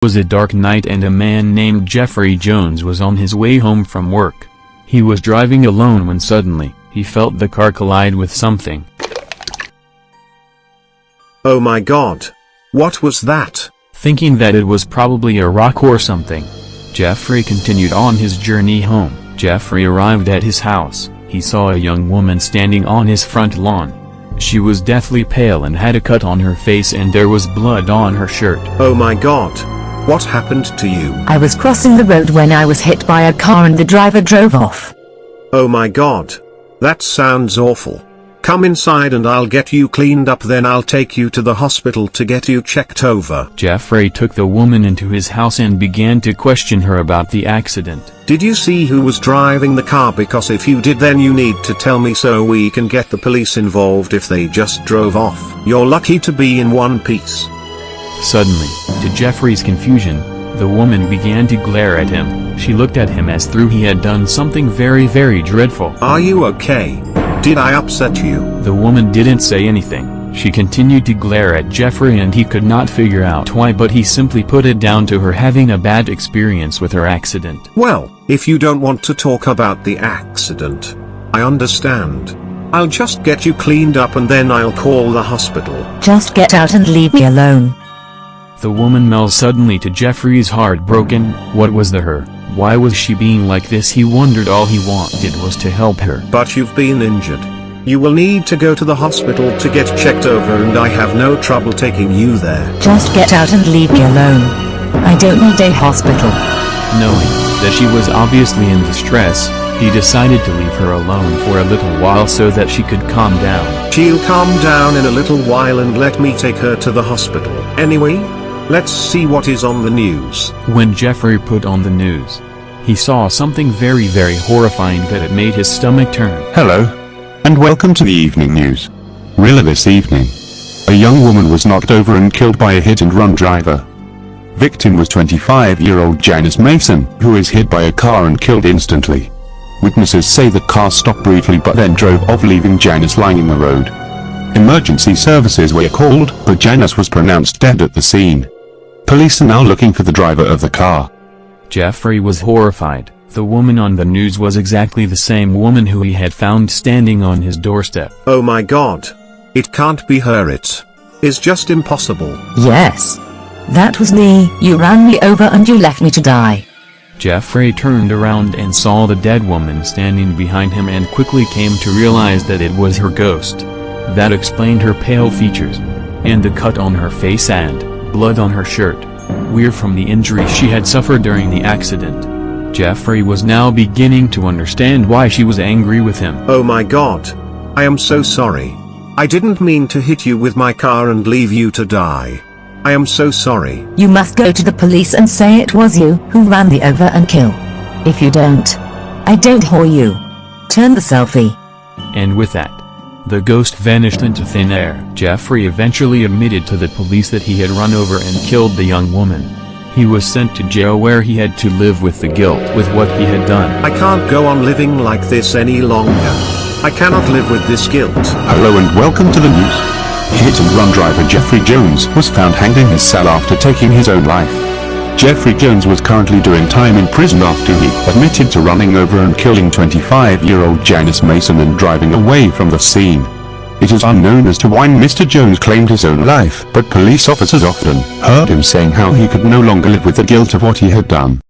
It was a dark night and a man named Jeffrey Jones was on his way home from work. He was driving alone when suddenly, he felt the car collide with something. Oh my God! What was that? Thinking that it was probably a rock or something, Jeffrey continued on his journey home. Jeffrey arrived at his house. He saw a young woman standing on his front lawn. She was deathly pale and had a cut on her face and there was blood on her shirt. Oh my God! What happened to you? I was crossing the road when I was hit by a car and the driver drove off. Oh my God! That sounds awful. Come inside and I'll get you cleaned up, then I'll take you to the hospital to get you checked over. Jeffrey took the woman into his house and began to question her about the accident. Did you see who was driving the car? Because if you did, then you need to tell me so we can get the police involved if they just drove off. You're lucky to be in one piece. Suddenly, to Jeffrey's confusion, the woman began to glare at him. She looked at him as though he had done something very dreadful. Are you okay? Did I upset you? The woman didn't say anything. She continued to glare at Jeffrey and he could not figure out why, but he simply put it down to her having a bad experience with her accident. Well, if you don't want to talk about the accident, I understand. I'll just get you cleaned up and then I'll call the hospital. Just get out and leave me alone. The woman melted suddenly to Jeffrey's heart broken. What was the her? Why was she being like this? He wondered. All he wanted was to help her. But you've been injured. You will need to go to the hospital to get checked over and I have no trouble taking you there. Just get out and leave me alone. I don't need a hospital. Knowing that she was obviously in distress, he decided to leave her alone for a little while so that she could calm down. She'll calm down in a little while and let me take her to the hospital. Anyway, let's see what is on the news. When Jeffrey put on the news, he saw something very horrifying that it made his stomach turn. Hello, and welcome to the evening news. Really, this evening, a young woman was knocked over and killed by a hit-and-run driver. Victim was 25-year-old Janice Mason, who was hit by a car and killed instantly. Witnesses say the car stopped briefly but then drove off, leaving Janice lying in the road. Emergency services were called, but Janice was pronounced dead at the scene. Police are now looking for the driver of the car. Jeffrey was horrified. The woman on the news was exactly the same woman who he had found standing on his doorstep. Oh my God! It can't be her. It is just impossible. Yes. That was me. You ran me over and you left me to die. Jeffrey turned around and saw the dead woman standing behind him and quickly came to realize that it was her ghost. That explained her pale features, and the cut on her face and blood on her shirt, were from the injury she had suffered during the accident. Jeffrey was now beginning to understand why she was angry with him. Oh my God! I am so sorry. I didn't mean to hit you with my car and leave you to die. I am so sorry. You must go to the police and say it was you who ran me over and kill. If you don't, I don't whore you. Turn the selfie. And with that, the ghost vanished into thin air. Jeffrey eventually admitted to the police that he had run over and killed the young woman. He was sent to jail where he had to live with the guilt with what he had done. I can't go on living like this any longer. I cannot live with this guilt. Hello and welcome to the news. Hit-and-run driver Jeffrey Jones was found hanged in his cell after taking his own life. Jeffrey Jones was currently doing time in prison after he admitted to running over and killing 25-year-old Janice Mason and driving away from the scene. It is unknown as to why Mr. Jones claimed his own life, but police officers often heard him saying how he could no longer live with the guilt of what he had done.